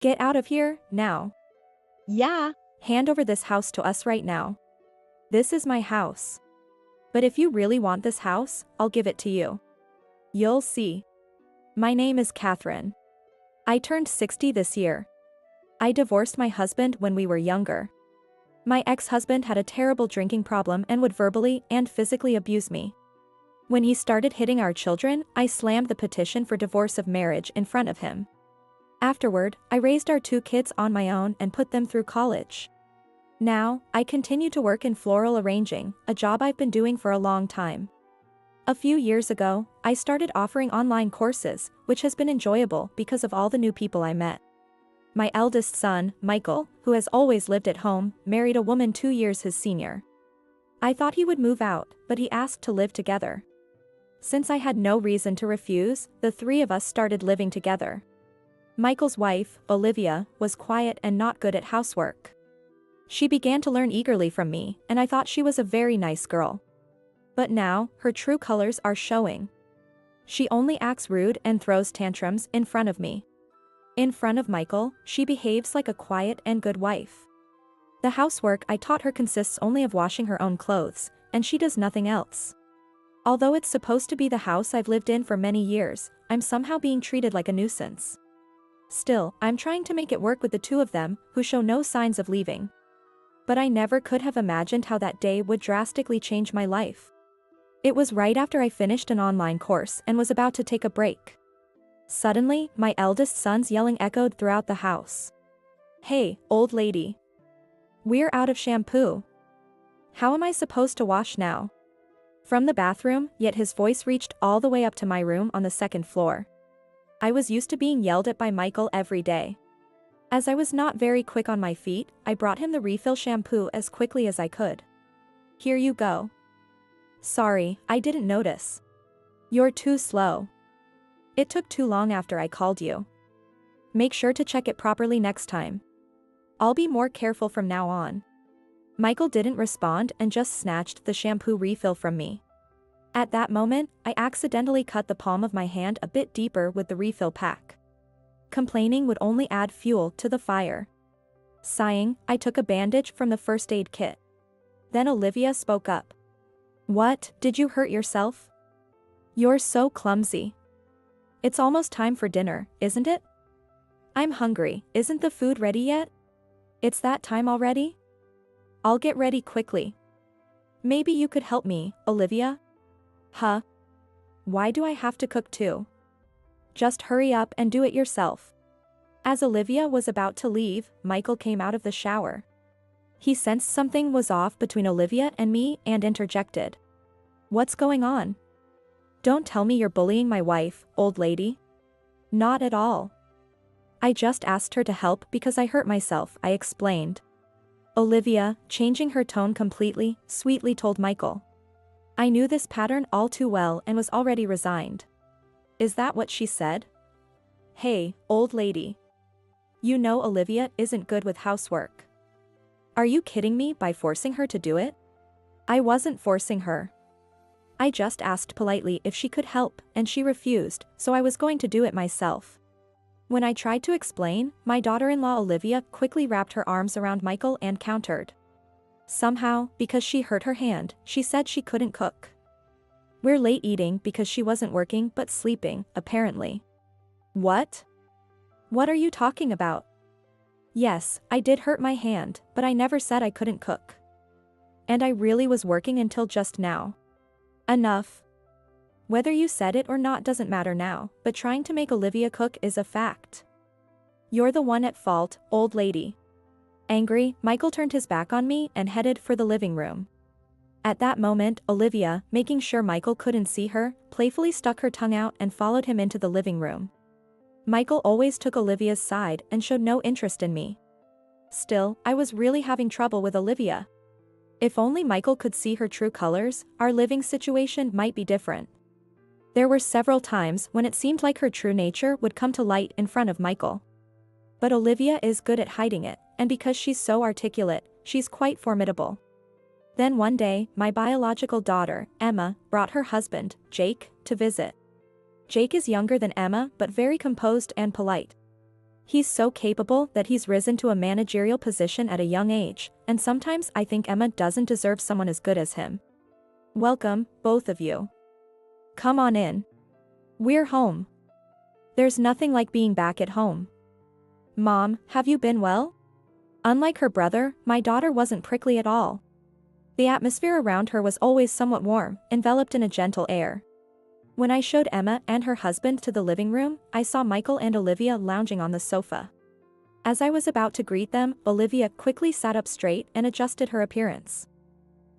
Get out of here, now. Yeah. Hand over this house to us right now. This is my house. But if you really want this house, I'll give it to you. You'll see. My name is Catherine. I turned 60 this year. I divorced my husband when we were younger. My ex-husband had a terrible drinking problem and would verbally and physically abuse me. When he started hitting our children, I slammed the petition for divorce of marriage in front of him. Afterward, I raised our 2 kids on my own and put them through college. Now, I continue to work in floral arranging, a job I've been doing for a long time. A few years ago, I started offering online courses, which has been enjoyable because of all the new people I met. My eldest son, Michael, who has always lived at home, married a woman 2 years his senior. I thought he would move out, but he asked to live together. Since I had no reason to refuse, the 3 of us started living together. Michael's wife, Olivia, was quiet and not good at housework. She began to learn eagerly from me, and I thought she was a very nice girl. But now, her true colors are showing. She only acts rude and throws tantrums in front of me. In front of Michael, she behaves like a quiet and good wife. The housework I taught her consists only of washing her own clothes, and she does nothing else. Although it's supposed to be the house I've lived in for many years, I'm somehow being treated like a nuisance. Still, I'm trying to make it work with the 2 of them, who show no signs of leaving. But I never could have imagined how that day would drastically change my life. It was right after I finished an online course and was about to take a break. Suddenly, my eldest son's yelling echoed throughout the house. "Hey, old lady. We're out of shampoo. How am I supposed to wash now?" From the bathroom, yet his voice reached all the way up to my room on the 2nd floor. I was used to being yelled at by Michael every day. As I was not very quick on my feet, I brought him the refill shampoo as quickly as I could. "Here you go." "Sorry, I didn't notice." "You're too slow. It took too long after I called you. Make sure to check it properly next time. I'll be more careful from now on." Michael didn't respond and just snatched the shampoo refill from me. At that moment, I accidentally cut the palm of my hand a bit deeper with the refill pack. Complaining would only add fuel to the fire. Sighing, I took a bandage from the first aid kit. Then Olivia spoke up. "What, did you hurt yourself? You're so clumsy. It's almost time for dinner, isn't it? I'm hungry, isn't the food ready yet? It's that time already? I'll get ready quickly. Maybe you could help me, Olivia?" "Huh? Why do I have to cook too? Just hurry up and do it yourself." As Olivia was about to leave, Michael came out of the shower. He sensed something was off between Olivia and me and interjected. "What's going on? Don't tell me you're bullying my wife, old lady." "Not at all. I just asked her to help because I hurt myself," I explained. Olivia, changing her tone completely, sweetly told Michael. I knew this pattern all too well and was already resigned. "Is that what she said? Hey, old lady. You know Olivia isn't good with housework. Are you kidding me by forcing her to do it?" "I wasn't forcing her. I just asked politely if she could help, and she refused, so I was going to do it myself." When I tried to explain, my daughter-in-law Olivia quickly wrapped her arms around Michael and countered. Somehow, because she hurt her hand, she said she couldn't cook. We're late eating because she wasn't working but sleeping, apparently. What? What are you talking about? Yes, I did hurt my hand, but I never said I couldn't cook. And I really was working until just now. Enough. Whether you said it or not doesn't matter now, but trying to make Olivia cook is a fact. You're the one at fault, old lady. Angry, Michael turned his back on me and headed for the living room. At that moment, Olivia, making sure Michael couldn't see her, playfully stuck her tongue out and followed him into the living room. Michael always took Olivia's side and showed no interest in me. Still, I was really having trouble with Olivia. If only Michael could see her true colors, our living situation might be different. There were several times when it seemed like her true nature would come to light in front of Michael. But Olivia is good at hiding it, and because she's so articulate, she's quite formidable. Then one day, my biological daughter, Emma, brought her husband, Jake, to visit. Jake is younger than Emma but very composed and polite. He's so capable that he's risen to a managerial position at a young age, and sometimes I think Emma doesn't deserve someone as good as him. Welcome, both of you. Come on in. We're home. There's nothing like being back at home. Mom, have you been well? Unlike her brother, my daughter wasn't prickly at all. The atmosphere around her was always somewhat warm, enveloped in a gentle air. When I showed Emma and her husband to the living room, I saw Michael and Olivia lounging on the sofa. As I was about to greet them, Olivia quickly sat up straight and adjusted her appearance.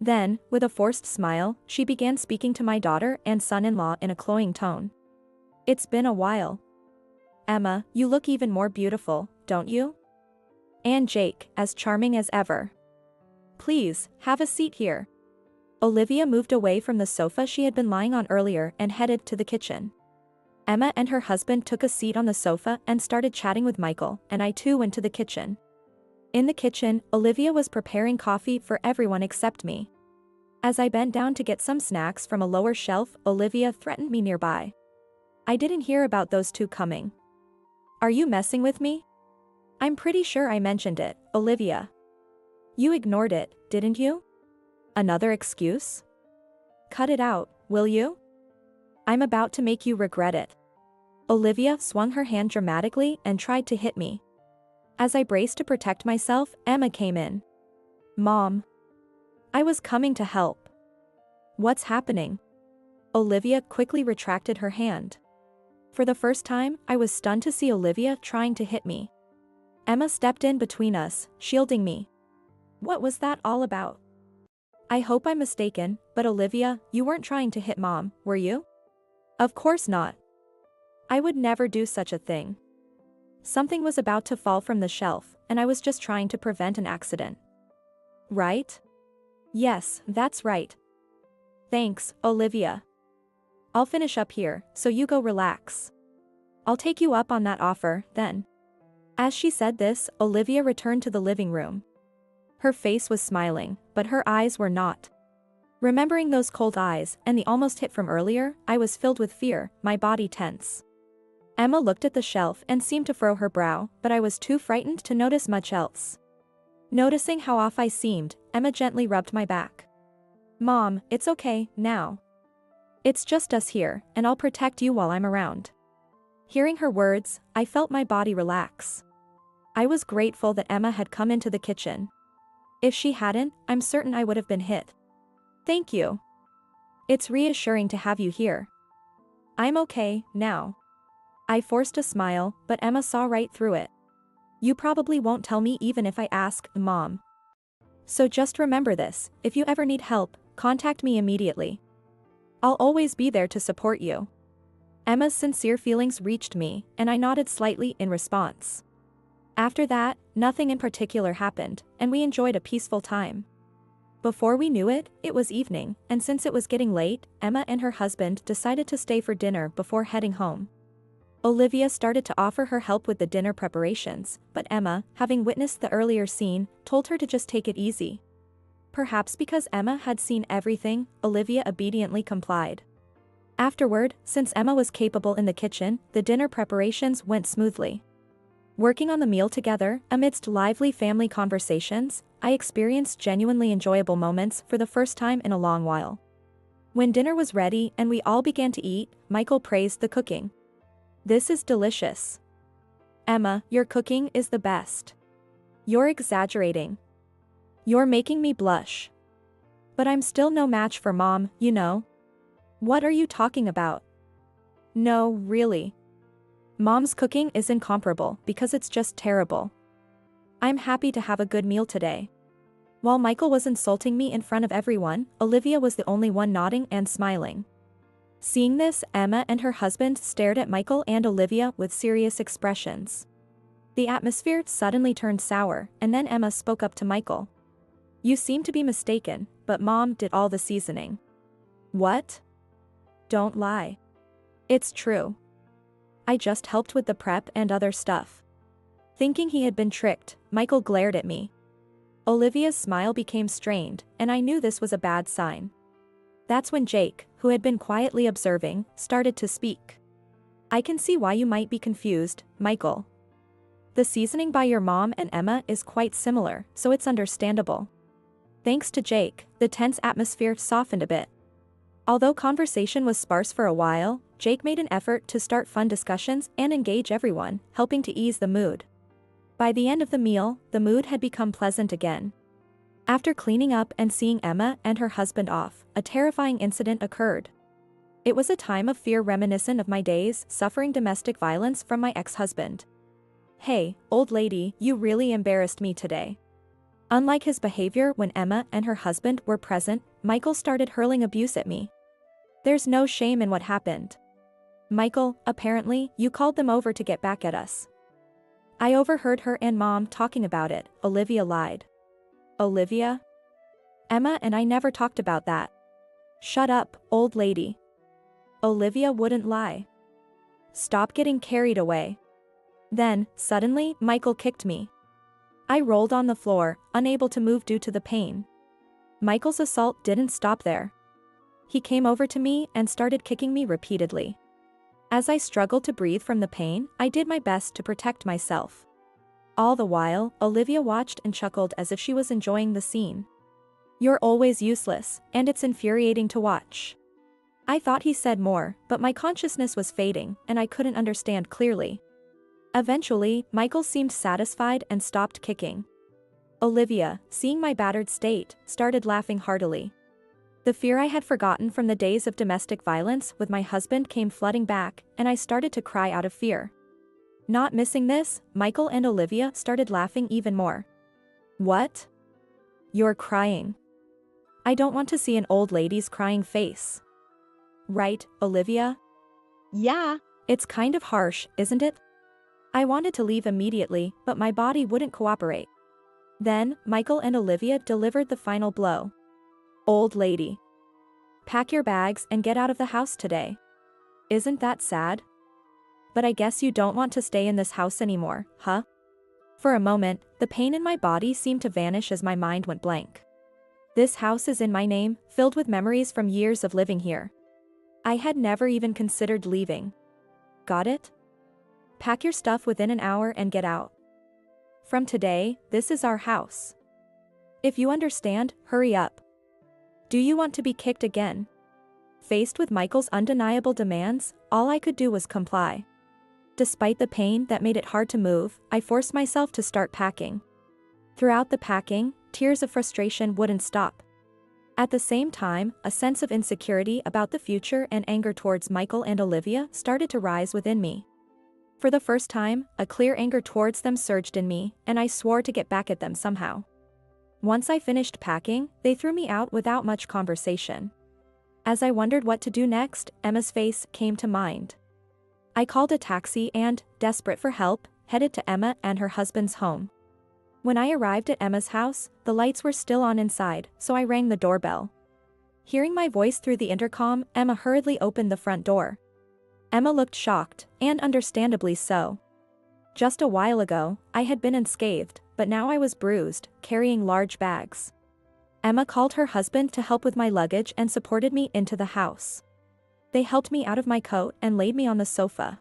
Then, with a forced smile, she began speaking to my daughter and son-in-law in a cloying tone. It's been a while. Emma, you look even more beautiful, don't you? And Jake, as charming as ever. Please, have a seat here. Olivia moved away from the sofa she had been lying on earlier and headed to the kitchen. Emma and her husband took a seat on the sofa and started chatting with Michael, and I too went to the kitchen. In the kitchen, Olivia was preparing coffee for everyone except me. As I bent down to get some snacks from a lower shelf, Olivia threatened me nearby. I didn't hear about those two coming. Are you messing with me? I'm pretty sure I mentioned it, Olivia. You ignored it, didn't you? Another excuse? Cut it out, will you? I'm about to make you regret it. Olivia swung her hand dramatically and tried to hit me. As I braced to protect myself, Emma came in. Mom. I was coming to help. What's happening? Olivia quickly retracted her hand. For the first time, I was stunned to see Olivia trying to hit me. Emma stepped in between us, shielding me. What was that all about? I hope I'm mistaken, but Olivia, you weren't trying to hit Mom, were you? Of course not. I would never do such a thing. Something was about to fall from the shelf, and I was just trying to prevent an accident. Right? Yes, that's right. Thanks, Olivia. I'll finish up here, so you go relax. I'll take you up on that offer, then. As she said this, Olivia returned to the living room. Her face was smiling, but her eyes were not. Remembering those cold eyes and the almost hit from earlier, I was filled with fear, my body tense. Emma looked at the shelf and seemed to furrow her brow, but I was too frightened to notice much else. Noticing how off I seemed, Emma gently rubbed my back. Mom, it's okay, now. It's just us here, and I'll protect you while I'm around. Hearing her words, I felt my body relax. I was grateful that Emma had come into the kitchen. If she hadn't, I'm certain I would have been hit. Thank you. It's reassuring to have you here. I'm okay, now. I forced a smile, but Emma saw right through it. You probably won't tell me even if I ask, Mom. So just remember this, if you ever need help, contact me immediately. I'll always be there to support you. Emma's sincere feelings reached me, and I nodded slightly in response. After that, nothing in particular happened, and we enjoyed a peaceful time. Before we knew it, it was evening, and since it was getting late, Emma and her husband decided to stay for dinner before heading home. Olivia started to offer her help with the dinner preparations, but Emma, having witnessed the earlier scene, told her to just take it easy. Perhaps because Emma had seen everything, Olivia obediently complied. Afterward, since Emma was capable in the kitchen, the dinner preparations went smoothly. Working on the meal together, amidst lively family conversations, I experienced genuinely enjoyable moments for the first time in a long while. When dinner was ready and we all began to eat, Michael praised the cooking. This is delicious. Emma, your cooking is the best. You're exaggerating. You're making me blush. But I'm still no match for Mom, you know. What are you talking about? No, really. Mom's cooking is incomparable because it's just terrible. I'm happy to have a good meal today. While Michael was insulting me in front of everyone, Olivia was the only one nodding and smiling. Seeing this, Emma and her husband stared at Michael and Olivia with serious expressions. The atmosphere suddenly turned sour, and then Emma spoke up to Michael. You seem to be mistaken, but Mom did all the seasoning. What? Don't lie. It's true. I just helped with the prep and other stuff. Thinking he had been tricked, Michael glared at me. Olivia's smile became strained, and I knew this was a bad sign. That's when Jake, who had been quietly observing, started to speak. I can see why you might be confused, Michael. The seasoning by your mom and Emma is quite similar, so it's understandable. Thanks to Jake, the tense atmosphere softened a bit. Although conversation was sparse for a while, Jake made an effort to start fun discussions and engage everyone, helping to ease the mood. By the end of the meal, the mood had become pleasant again. After cleaning up and seeing Emma and her husband off, a terrifying incident occurred. It was a time of fear reminiscent of my days suffering domestic violence from my ex-husband. "Hey, old lady, you really embarrassed me today." Unlike his behavior when Emma and her husband were present, Michael started hurling abuse at me. "There's no shame in what happened. Michael, apparently, you called them over to get back at us." "I overheard her and Mom talking about it," Olivia lied. "Olivia? Emma and I never talked about that." "Shut up, old lady." Olivia wouldn't lie. "Stop getting carried away." Then, suddenly, Michael kicked me. I rolled on the floor, unable to move due to the pain. Michael's assault didn't stop there. He came over to me and started kicking me repeatedly. As I struggled to breathe from the pain, I did my best to protect myself. All the while, Olivia watched and chuckled as if she was enjoying the scene. "You're always useless, and it's infuriating to watch." I thought he said more, but my consciousness was fading, and I couldn't understand clearly. Eventually, Michael seemed satisfied and stopped kicking. Olivia, seeing my battered state, started laughing heartily. The fear I had forgotten from the days of domestic violence with my husband came flooding back, and I started to cry out of fear. Not missing this, Michael and Olivia started laughing even more. "What? You're crying? I don't want to see an old lady's crying face." "Right, Olivia?" "Yeah, it's kind of harsh, isn't it?" I wanted to leave immediately, but my body wouldn't cooperate. Then, Michael and Olivia delivered the final blow. "Old lady. Pack your bags and get out of the house today. Isn't that sad? But I guess you don't want to stay in this house anymore, huh?" For a moment, the pain in my body seemed to vanish as my mind went blank. This house is in my name, filled with memories from years of living here. I had never even considered leaving. Got it? Pack your stuff within an hour and get out. From today, this is our house. If you understand, hurry up. Do you want to be kicked again? Faced with Michael's undeniable demands, all I could do was comply. Despite the pain that made it hard to move, I forced myself to start packing. Throughout the packing, tears of frustration wouldn't stop. At the same time, a sense of insecurity about the future and anger towards Michael and Olivia started to rise within me. For the first time, a clear anger towards them surged in me, and I swore to get back at them somehow. Once I finished packing, they threw me out without much conversation. As I wondered what to do next, Emma's face came to mind. I called a taxi and, desperate for help, headed to Emma and her husband's home. When I arrived at Emma's house, the lights were still on inside, so I rang the doorbell. Hearing my voice through the intercom, Emma hurriedly opened the front door. Emma looked shocked, and understandably so. Just a while ago, I had been unscathed, but now I was bruised, carrying large bags. Emma called her husband to help with my luggage and supported me into the house. They helped me out of my coat and laid me on the sofa.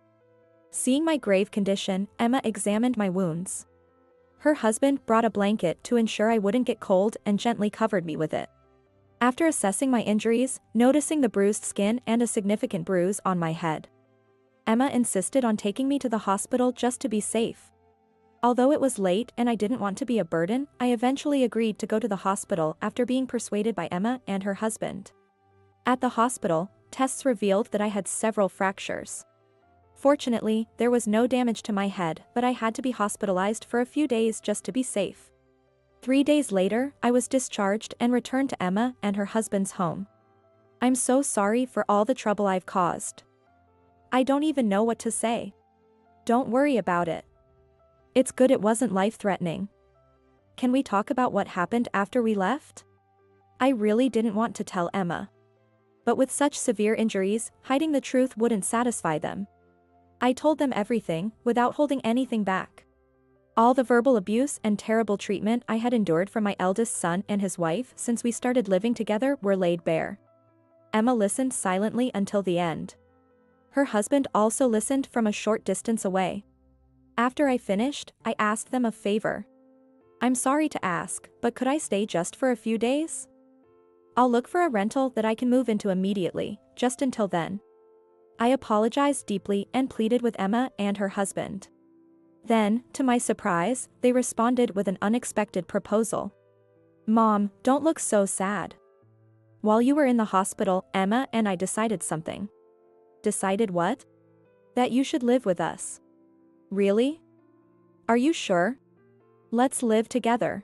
Seeing my grave condition, Emma examined my wounds. Her husband brought a blanket to ensure I wouldn't get cold and gently covered me with it. After assessing my injuries, noticing the bruised skin and a significant bruise on my head, Emma insisted on taking me to the hospital just to be safe. Although it was late and I didn't want to be a burden, I eventually agreed to go to the hospital after being persuaded by Emma and her husband. At the hospital, tests revealed that I had several fractures. Fortunately, there was no damage to my head, but I had to be hospitalized for a few days just to be safe. 3 days later, I was discharged and returned to Emma and her husband's home. "I'm so sorry for all the trouble I've caused. I don't even know what to say." "Don't worry about it. It's good it wasn't life-threatening. Can we talk about what happened after we left?" I really didn't want to tell Emma. But with such severe injuries, hiding the truth wouldn't satisfy them. I told them everything, without holding anything back. All the verbal abuse and terrible treatment I had endured from my eldest son and his wife since we started living together were laid bare. Emma listened silently until the end. Her husband also listened from a short distance away. After I finished, I asked them a favor. I'm sorry to ask, but could I stay just for a few days? I'll look for a rental that I can move into immediately, just until then. I apologized deeply and pleaded with Emma and her husband. Then, to my surprise, they responded with an unexpected proposal. Mom, don't look so sad. While you were in the hospital, Emma and I decided something. Decided what? That you should live with us. Really? Are you sure? Let's live together.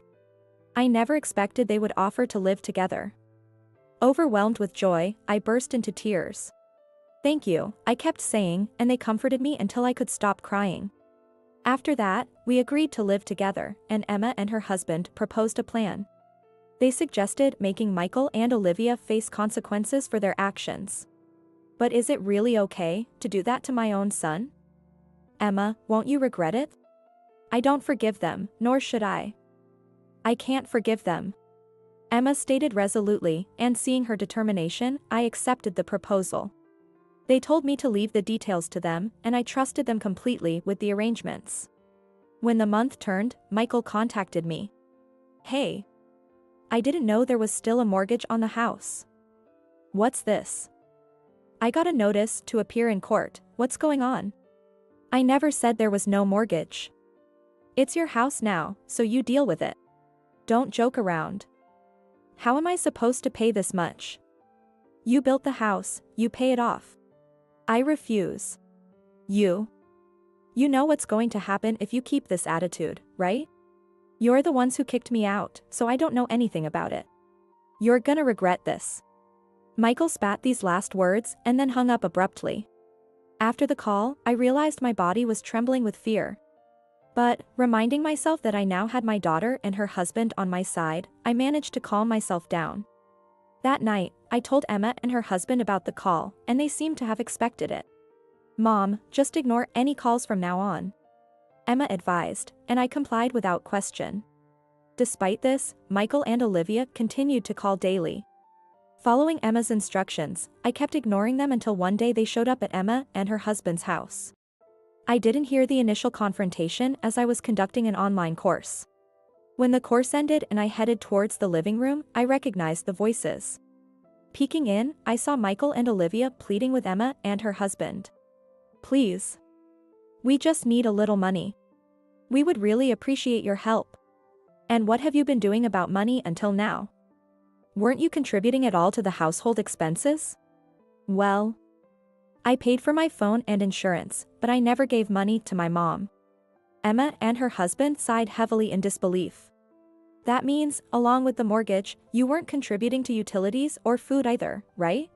I never expected they would offer to live together. Overwhelmed with joy, I burst into tears. Thank you, I kept saying, and they comforted me until I could stop crying. After that, we agreed to live together, and Emma and her husband proposed a plan. They suggested making Michael and Olivia face consequences for their actions. But is it really okay to do that to my own son? Emma, won't you regret it? I don't forgive them, nor should I. I can't forgive them. Emma stated resolutely, and seeing her determination, I accepted the proposal. They told me to leave the details to them, and I trusted them completely with the arrangements. When the month turned, Michael contacted me. Hey. I didn't know there was still a mortgage on the house. What's this? I got a notice to appear in court. What's going on? I never said there was no mortgage. It's your house now, so you deal with it. Don't joke around. How am I supposed to pay this much? You built the house, you pay it off. I refuse. You know what's going to happen if you keep this attitude, right? You're the ones who kicked me out, so I don't know anything about it. You're gonna regret this. Michael spat these last words and then hung up abruptly. After the call, I realized my body was trembling with fear. But, reminding myself that I now had my daughter and her husband on my side, I managed to calm myself down. That night, I told Emma and her husband about the call, and they seemed to have expected it. Mom, just ignore any calls from now on. Emma advised, and I complied without question. Despite this, Michael and Olivia continued to call daily. Following Emma's instructions, I kept ignoring them until one day they showed up at Emma and her husband's house. I didn't hear the initial confrontation as I was conducting an online course. When the course ended and I headed towards the living room, I recognized the voices. Peeking in, I saw Michael and Olivia pleading with Emma and her husband. Please. We just need a little money. We would really appreciate your help. And what have you been doing about money until now? Weren't you contributing at all to the household expenses? Well, I paid for my phone and insurance, but I never gave money to my mom. Emma and her husband sighed heavily in disbelief. That means, along with the mortgage, you weren't contributing to utilities or food either, right?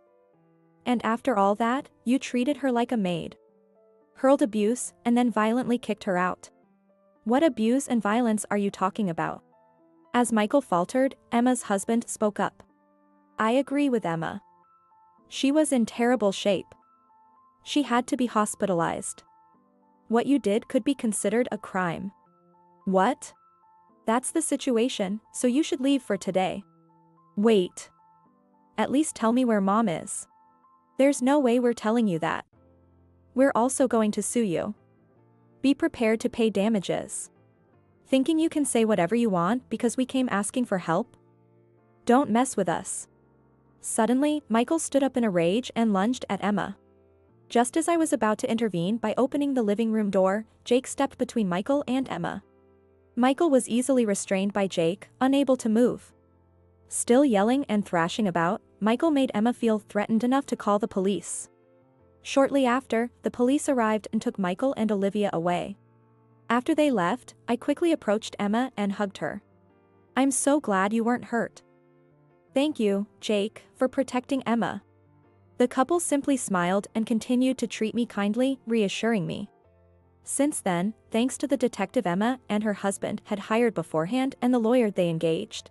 And after all that, you treated her like a maid. Hurled abuse, and then violently kicked her out. What abuse and violence are you talking about? As Michael faltered, Emma's husband spoke up. I agree with Emma. She was in terrible shape. She had to be hospitalized. What you did could be considered a crime. What? That's the situation, so you should leave for today. Wait. At least tell me where Mom is. There's no way we're telling you that. We're also going to sue you. Be prepared to pay damages. Thinking you can say whatever you want because we came asking for help? Don't mess with us. Suddenly, Michael stood up in a rage and lunged at Emma. Just as I was about to intervene by opening the living room door, Jake stepped between Michael and Emma. Michael was easily restrained by Jake, unable to move. Still yelling and thrashing about, Michael made Emma feel threatened enough to call the police. Shortly after, the police arrived and took Michael and Olivia away. After they left, I quickly approached Emma and hugged her. I'm so glad you weren't hurt. Thank you, Jake, for protecting Emma. The couple simply smiled and continued to treat me kindly, reassuring me. Since then, thanks to the detective Emma and her husband had hired beforehand and the lawyer they engaged,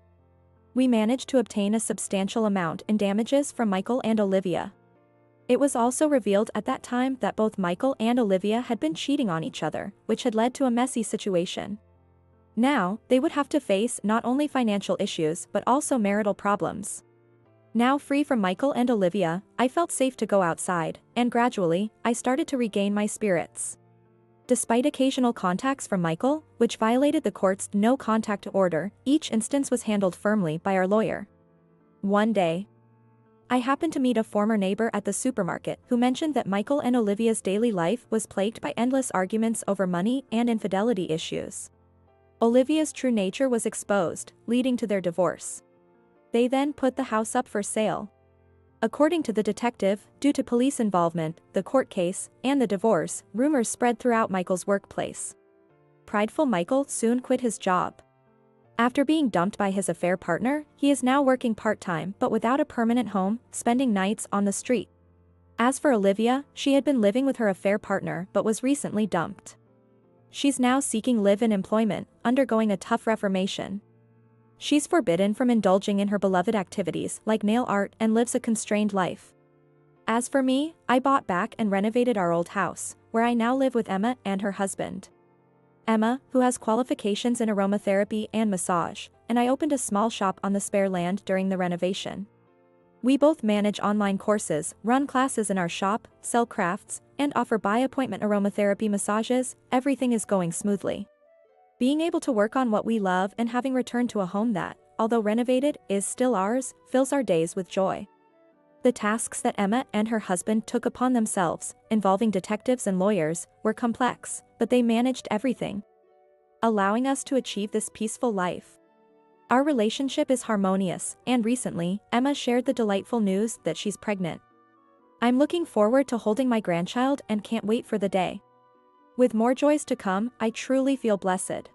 we managed to obtain a substantial amount in damages from Michael and Olivia. It was also revealed at that time that both Michael and Olivia had been cheating on each other, which had led to a messy situation. Now, they would have to face not only financial issues but also marital problems. Now free from Michael and Olivia, I felt safe to go outside, and gradually, I started to regain my spirits. Despite occasional contacts from Michael, which violated the court's no-contact order, each instance was handled firmly by our lawyer. One day, I happened to meet a former neighbor at the supermarket who mentioned that Michael and Olivia's daily life was plagued by endless arguments over money and infidelity issues. Olivia's true nature was exposed, leading to their divorce. They then put the house up for sale. According to the detective, due to police involvement, the court case, and the divorce, rumors spread throughout Michael's workplace. Prideful Michael soon quit his job. After being dumped by his affair partner, he is now working part-time but without a permanent home, spending nights on the street. As for Olivia, she had been living with her affair partner but was recently dumped. She's now seeking live-in employment, undergoing a tough reformation. She's forbidden from indulging in her beloved activities like nail art and lives a constrained life. As for me, I bought back and renovated our old house, where I now live with Emma and her husband. Emma, who has qualifications in aromatherapy and massage, and I opened a small shop on the spare land during the renovation. We both manage online courses, run classes in our shop, sell crafts, and offer by-appointment aromatherapy massages. Everything is going smoothly. Being able to work on what we love and having returned to a home that, although renovated, is still ours, fills our days with joy. The tasks that Emma and her husband took upon themselves, involving detectives and lawyers, were complex, but they managed everything, allowing us to achieve this peaceful life. Our relationship is harmonious, and recently, Emma shared the delightful news that she's pregnant. I'm looking forward to holding my grandchild and can't wait for the day. With more joys to come, I truly feel blessed.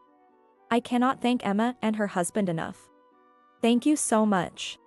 I cannot thank Emma and her husband enough. Thank you so much.